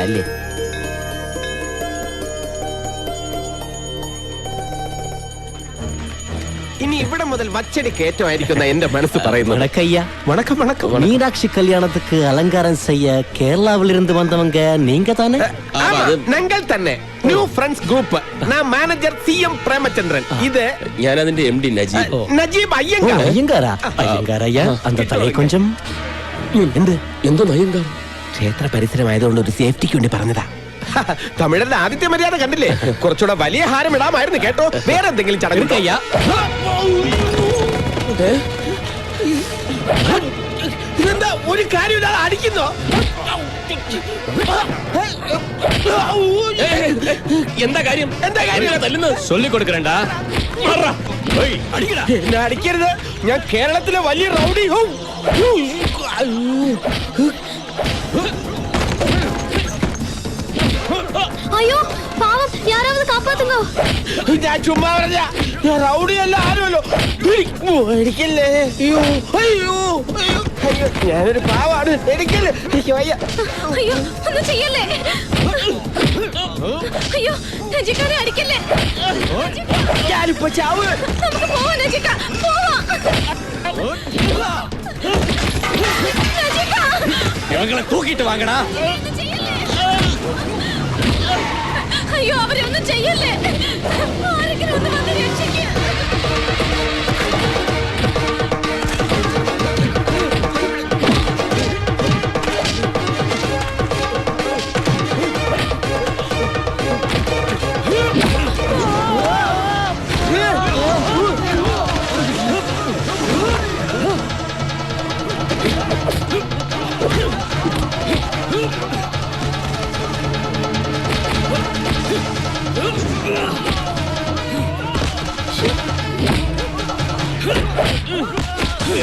അല്ലേ? ഇനി ഇവിടെ മുതൽ വച്ചടി കയറ്റമായിരിക്കുന്ന എന്റെ മനസ്സ് പറയുന്നു. வணக்கம் வணக்கம். மீனாட்சி கல்யாணத்துக்கு அலங்காரம் செய்ய கேரளாவிலிருந்து வந்தவங்க நீங்க தானே? ഞങ്ങൾ തന്നെ ന്യൂ ഫ്രണ്ട്സ് ഗ്രൂപ്പ്. ഞാൻ മാനേജർ CM പ്രേമചന്ദ്രൻ. ഇത് ഞാൻ അതിന്റെ MD നജീബ് അയ്യങ്കാർ. ஐயங்காரா? ஐயங்கார் ஐயா, அந்த தலை கொஞ்சம் എന്തോ അയ്യങ്കാർ? ക്ഷേത്ര പരിസരമായതുകൊണ്ട് ഒരു സേഫ്റ്റിക്ക് വേണ്ടി പറഞ്ഞതാ. തമിഴരുടെ ആദിത്യ മര്യാദ കണ്ടില്ലേ? കുറച്ചുകൂടെ വലിയ ഹാരം ഇടാമായിരുന്നു കേട്ടോ. വേറെ എന്തെങ്കിലും ചടങ്ങ് ഇതെന്താ ഒരു കാര്യമില്ലാതെ അടിക്കുന്നോ? എന്താ കാര്യം? എന്താ കാര്യം തല്ലുന്നത്? ചൊല്ലിക്കൊടുക്കണ്ട. എന്നെ അടിക്കരുത്. ഞാൻ കേരളത്തിലെ വലിയ റൗഡി. അയ്യോ പാവം, யாராவது காப்பாத்துங்க. ഞാൻ ചുമ്മാ പറഞ്ഞ. ഞാൻ റൗഡിയല്ല, ആരുമല്ലോ. എനിക്കല്ലേ. അയ്യോ അയ്യോ അയ്യോ, ഞാനൊരു പാവാണ്. എനിക്കല്ലേ, എനിക്ക് വയ്യ. അയ്യോ ഒന്നും ചെയ്യല്ലേ. അയ്യോ നജിക്കാരെ അടിക്കല്ലേ. ഞാനിപ്പോ ചാവ്. നമുക്ക് പോവാം നജിക്ക, പോവാം. ഞങ്ങളെ തൂക്കിട്ട് വാങ്ങടാ. അയ്യോ അവരെ ഒന്നും ചെയ്യല്ലേ. ആരെങ്കിലും ഒന്ന് വന്ന് രക്ഷിക്കുക.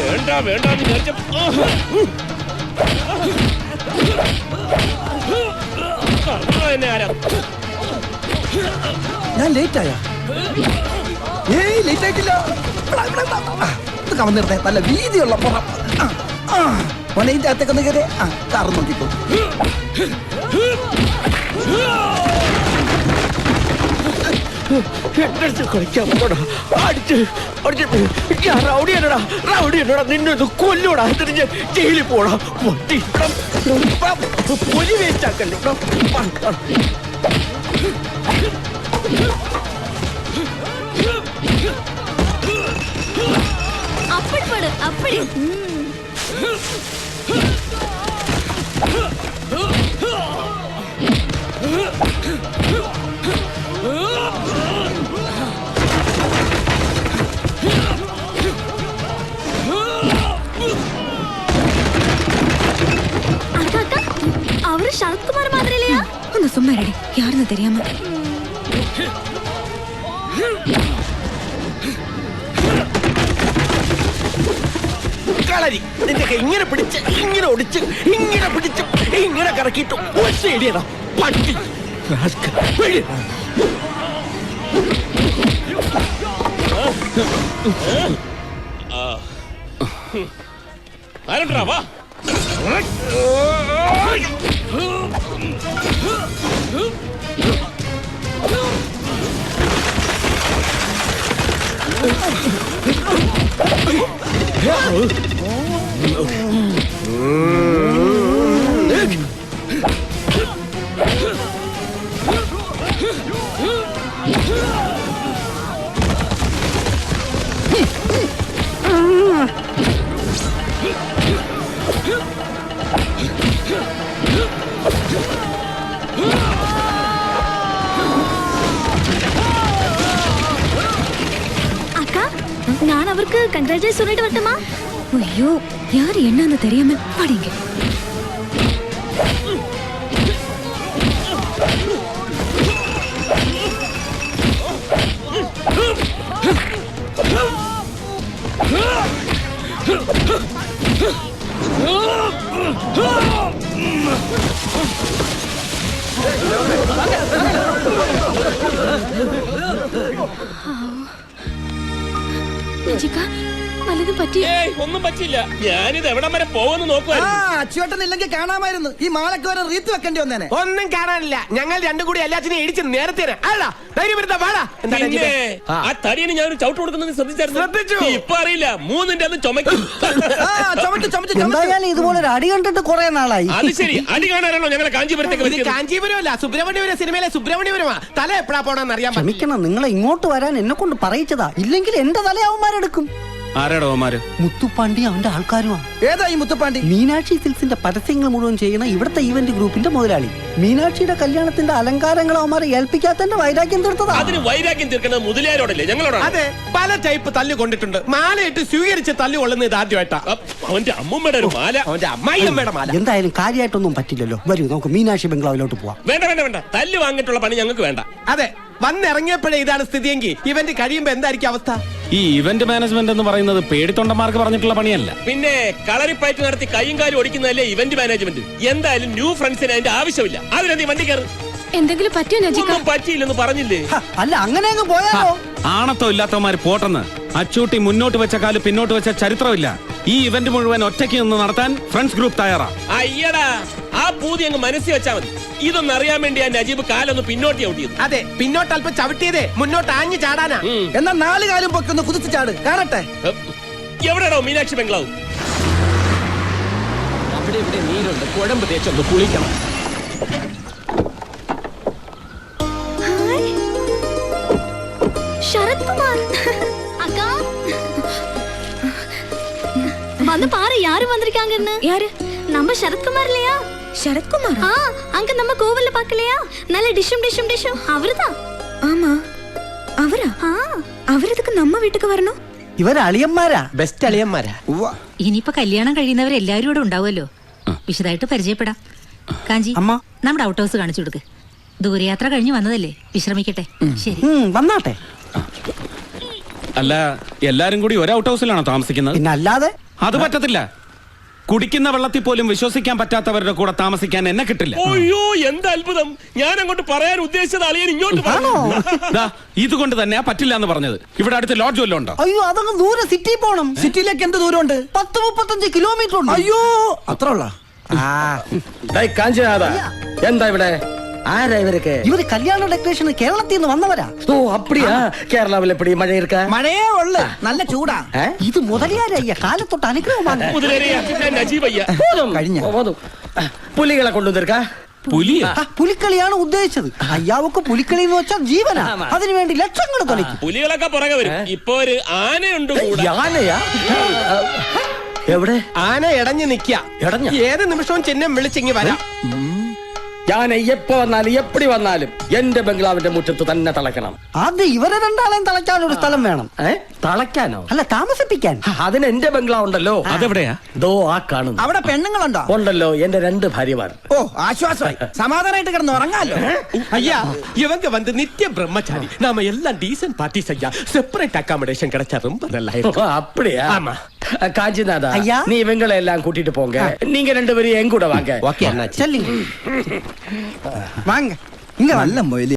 വേണ്ട വേണ്ട. ഞാൻ ലേറ്റ് ആയ? ലേറ്റ് ആയിട്ടില്ല. കവന്നിരുന്നേ നല്ല വീതിയുള്ള പുറം. ഇതിന്റെ അകത്തേക്ക് ഒന്ന് കയറി കാറ് നോക്കിക്കോ. റൗഡിയനോടാ നിന്നെ കൊല്ലൂടാ. തിരിഞ്ഞ് ജയിലിൽ പോടാ. പൊലി വേസ്റ്റ് ആക്കല്ലോ. அப்படி படு, அப்படி. அவரு சரத்குமார் மாதிரி இல்லையா? ஒன்னு சும்மா ரெடி, யாருன்னு தெரியாம. കളരി നിന്റെ ഇങ്ങനെ പിടിച്ച് ഇങ്ങനെ ഒടിച്ച് ഇങ്ങനെ പിടിച്ച് ഇങ്ങനെ കറക്കിയിട്ട് ഒറ്റയിടിയടാ പട്ടി. ആരണ്ടാ വാ. நான் அவருக்கு கங்க்ராச்சுலேட் சொல்லிட்டு வரட்டுமா? ஐயோ யாரு என்னன்னு தெரியாம பாடிங்க. நஜிகா വല്ലതും പറ്റി? ഏയ് ഒന്നും പറ്റില്ല. ഞാനിത് എവിടം വരെ പോകുമെന്ന് ആ നോക്കുവായിരുന്നു. അച്ചുവേട്ടൻ ഇല്ലെങ്കിൽ കാണാമായിരുന്നു. ഈ മാലക്ക് വരെ റീത്ത് വെക്കേണ്ടി വന്നേനെ. ഒന്നും കാണാനില്ല. ഞങ്ങൾ രണ്ടും കൂടി എല്ലാത്തിനും ഇടിച്ച് നേരത്തെ പിന്നെ ആ തടിയന് ഞാനൊരു ചവിട്ട് കൊടുക്കുന്നത് ശ്രദ്ധിച്ചു. ശ്രദ്ധിച്ചായിരുന്നു. ഇപ്പൊ അറിയില്ല, മൂന്നിന്റെ അന്ന് ചുമക്കും. ആ ചുമച്ച് ചുമച്ച് ചുമച്ച്. എന്തായാലും ഇതുപോലെ ഒരു അടി കണ്ടിട്ട് കുറെ നാളായി. അത് ശരി, അടി കാണാനാണോ ഞങ്ങളെ കാഞ്ചീപുരത്തേക്ക് ഇത് വിളിച്ചത്? കാഞ്ചീപുരമല്ല, സുബ്രഹ്മണ്യപുരം സിനിമയിലെ സുബ്രഹ്മണ്യപുരമാ. തല എപ്പോഴാ പോണെന്ന് അറിയാൻ പറ്റില്ല. ക്ഷമിക്കണം, നിങ്ങളെ ഇങ്ങോട്ട് വരാൻ എന്നെ കൊണ്ട് പറയിച്ചതാ. ഇല്ലെങ്കിൽ എന്റെ തലയാവന്മാരെടുക്കും. ആരാടോ അവന്മാര്? മുത്തുപ്പാണ്ടി അവന്റെ ആൾക്കാരുമാ. ഏതാ ഈ മുത്തുപ്പാണ്ടി? മീനാക്ഷി സിൽക്സിന്റെ പരസ്യങ്ങൾ മുഴുവൻ ചെയ്യുന്ന ഇവിടുത്തെ ഈവന്റ് ഗ്രൂപ്പിന്റെ മുതലാളി. മീനാക്ഷിയുടെ കല്യാണത്തിന്റെ അലങ്കാരങ്ങൾ അവന്മാരെ ഏൽപ്പിക്കാത്തന്റെ വൈരാഗ്യം തീർത്തതാ. അതിന് വൈരാഗ്യം തീർക്കുന്നത് മുതലാരോടല്ലേ, ഞങ്ങളോടാണ്. അതെ, പല ടൈപ്പ് തല്ല് കൊണ്ടിട്ടുണ്ട്. മാലയിട്ട് സ്വീകരിച്ച് തല്ല് കൊള്ളുന്നത് ഇത് ആദ്യമായിട്ടാ. അവന്റെ അമ്മൂമ്മയുടെ ഒരു മാല. അവന്റെ അമ്മായിയമ്മയുടെ മാല. എന്തായാലും കാര്യമായിട്ടൊന്നും പറ്റില്ലല്ലോ. വരൂ നമുക്ക് മീനാക്ഷി ബംഗ്ലാവിലോട്ട് പോവാം. വേണ്ട വേണ്ട വേണ്ട, തല്ല് വാങ്ങിയിട്ടുള്ള പണി ഞങ്ങൾക്ക് വേണ്ട. അതെ, വന്നിറങ്ങിയപ്പോഴേ ഇതാണ് സ്ഥിതിയെങ്കിൽ ഇവന്റ് കഴിയുമ്പോ എന്തായിരിക്കും അവസ്ഥ? ഈ ഇവന്റ് മാനേജ്മെന്റ് എന്ന് പറയുന്നത് പേടിത്തൊണ്ടന്മാർക്ക് പറഞ്ഞിട്ടുള്ള പണിയല്ല. പിന്നെ കളറിപ്പയറ്റ് നടത്തി കൈയും കാലും ഓടിക്കുന്നതല്ലേ ഇവന്റ് മാനേജ്മെന്റ്. എന്തായാലും ന്യൂ ഫ്രണ്ട്സിന് അതിന്റെ ആവശ്യമില്ല. അതിനെന്തി വണ്ടി കയറി. എന്തെങ്കിലും പറ്റിയോ നജിക്ക? ഒന്നും പറ്റിയില്ലെന്ന് പറഞ്ഞില്ലേ? അല്ല അങ്ങനെ അങ്ങ് പോയാലോ? ആണത്തോ ഇല്ലാത്തവന്മാര് പോട്ടെന്ന്. അച്ചൂട്ടി മുന്നോട്ട് വെച്ച കാല് പിന്നോട്ട് വെച്ച ചരിത്രമില്ല. ഈ ഇവന്റ് മുഴുവൻ ഒറ്റയ്ക്ക് നിന്ന് നടത്താൻ ഫ്രണ്ട്സ് ഗ്രൂപ്പ് തയ്യാറാ. അയ്യടാ, ആ പൂതി അങ്ങ് മനസ്സിൽ വെച്ചാ മതി. ഇതൊന്നും അറിയാൻ വേണ്ടി ആ നജീബ് കാലൊന്ന് പിന്നോട്ട് ചവിട്ടിയത്. അതെ, പിന്നോട്ട് അല്പം ചവിട്ടിയതേ മുന്നോട്ട് ആഞ്ഞു ചാടാനാ. എന്നാ 4 കാലും പൊക്കൊന്ന് കുതിച്ച് ചാട് കാണട്ടെ. എവിടെയാണോ മീനാക്ഷി ബംഗ്ലാവ്? അവിടെ ഇവിടെ നീരുണ്ട്, കുഴമ്പ് തേച്ചൊന്ന് കുളിക്കണം. ശരത് കുമാർ அக்கா வந்து பாரு யாரு வந்திருக்காங்கன்னு. யாரு? நம்ம சரத்குமார் இல்லையா? சரத்குமார்? ஆ, அங்க நம்ம கோவில்ல பார்க்கலையா? நல்ல டிஷும் டிஷும் டிஷும் அவர்தான். ஆமா அவரா? ஆ, അവരതൊക്കെ നമ്മ വീട്ടിക്ക് വരണോ? ഇവര് അളിയന്മാരാ. ബെസ്റ്റ് അളിയന്മാരാ. ഇനിയിപ്പോ കല്യാണം കഴിയുന്നവരെല്ലാരും ഇവിടെ ഉണ്ടാവുമല്ലോ. വിശദമായിട്ട് പരിചയപ്പെടാം. കാഞ്ചി, അമ്മ. നമ്മുടെ ഔട്ട് ഹൗസ് കാണിച്ചു കൊടുക്ക്. ദൂരയാത്ര കഴിഞ്ഞ് വന്നതല്ലേ, വിശ്രമിക്കട്ടെ. ശരി. വന്നാട്ടെ. അല്ല, എല്ലാരും കൂടി ഒരു ഔട്ട് ഹൗസിലാണോ താമസിക്കുന്നത്? പിന്നെ അല്ലാതെ. അത് പറ്റത്തില്ല. കുടിക്കുന്ന വെള്ളത്തിൽ പോലും വിശ്വസിക്കാൻ പറ്റാത്തവരുടെ കൂടെ താമസിക്കാൻ എന്നെ കിട്ടില്ല. അയ്യോ, എന്ത് അത്ഭുതം! ഞാൻ അങ്ങോട്ട് പറയാൻ ഉദ്ദേശിച്ചത് അളിയൻ ഇങ്ങോട്ട് പറഞ്ഞു. ദാ, ഇതുകൊണ്ട് തന്നെയാ പറ്റില്ല എന്ന് പറഞ്ഞത്. ഇവിടെ അടുത്ത് ലോഡ്ജ് വല്ലതും ഉണ്ടോ? അയ്യോ, അതങ്ങ് ദൂരെ സിറ്റി പോണം. സിറ്റിയിലേക്ക് എന്ത് ദൂരമുണ്ട്? 10-35 കിലോമീറ്റർ ഉണ്ട്. അയ്യോ അത്ര ഉള്ള. എന്താ ഇവിടെ? ആരാ ഇവരൊക്കെ? ഇവര് കല്യാണ ഡെക്കറേഷൻ കേരളത്തിൽ നിന്ന് വന്നവരാ. ഓ അപ്പടിയാ. കേരളാവിൽ എപ്പടി മഴ ഇരിക്കാ? മഴയേ ഉള്ളു, നല്ല ചൂടാ. ഇത് മുതലിയാരയ്യ കാലത്തൊട്ട് അനുഗ്രഹമാണ്. മുതലേറിയ നജീബ് അയ്യ. കഴിഞ്ഞ പുലികളെ കൊണ്ടുവന്നിരിക്കാ? പുലിയാ? പുലിക്കളിയാണ് ഉദ്ദേശിച്ചത്. അയ്യാവക്ക് പുലിക്കളി എന്ന് വെച്ചാൽ ജീവനാ. അതിനുവേണ്ടി ലക്ഷങ്ങൾ തൊലയ്ക്കും. പുലികളൊക്കെ പുറകെ വരും. ഇപ്പൊ ഒരു ആനയുണ്ട് കൂടെ. ആനയാ? എവിടെ? ആന ഇടഞ്ഞു നിക്ക. ഏത് നിമിഷവും ചിഹ്നം വിളിച്ചിങ്ങി വരാം. ഞാൻ എപ്പോ വന്നാലും എപ്പടി വന്നാലും എന്റെ ബംഗ്ലാവിന്റെ മുറ്റത്ത് തന്നെ തളയ്ക്കണം. അത് ഇവരെ രണ്ടാളെയും തളയ്ക്കാൻ ഒരു സ്ഥലം വേണം. തളയ്ക്കാനോ? അല്ല, താമസിപ്പിക്കാൻ. അതിന് എന്റെ ബംഗ്ലാവ് ഉണ്ടല്ലോ. അതെവിടെയാ? ദോ ആ കാണുന്നു. അവിടെ പെണ്ണുങ്ങളുണ്ടോ? ഉണ്ടല്ലോ, എന്റെ 2 ഭാര്യമാർ. ഓ ആശ്വാസമായി, സമാധാനമായിട്ട് കിടന്ന് ഉറങ്ങാലോ. ஐயா, இவங்க வந்து நித்திய பிரம்மச்சாரி. நாம எல்லாம் டீசன்ட் பார்ட்டிஸ் ஐயா. செப்பரேட் அகாமடேஷன் கிடைச்சா ரொம்ப நல்லா இருக்கும். அப்படியா? ஆமா. காஞ்சிநாதா, ஐயா. நீ இவங்களை எல்லாம் கூட்டிட்டு போங்க. நீங்க 2 பேரும் என் கூட வாங்க. ஓகே அண்ணாச்சி. ചെല്ലിങ് വാങ്ങ ഇങ്ങ നല്ല മൊയില്.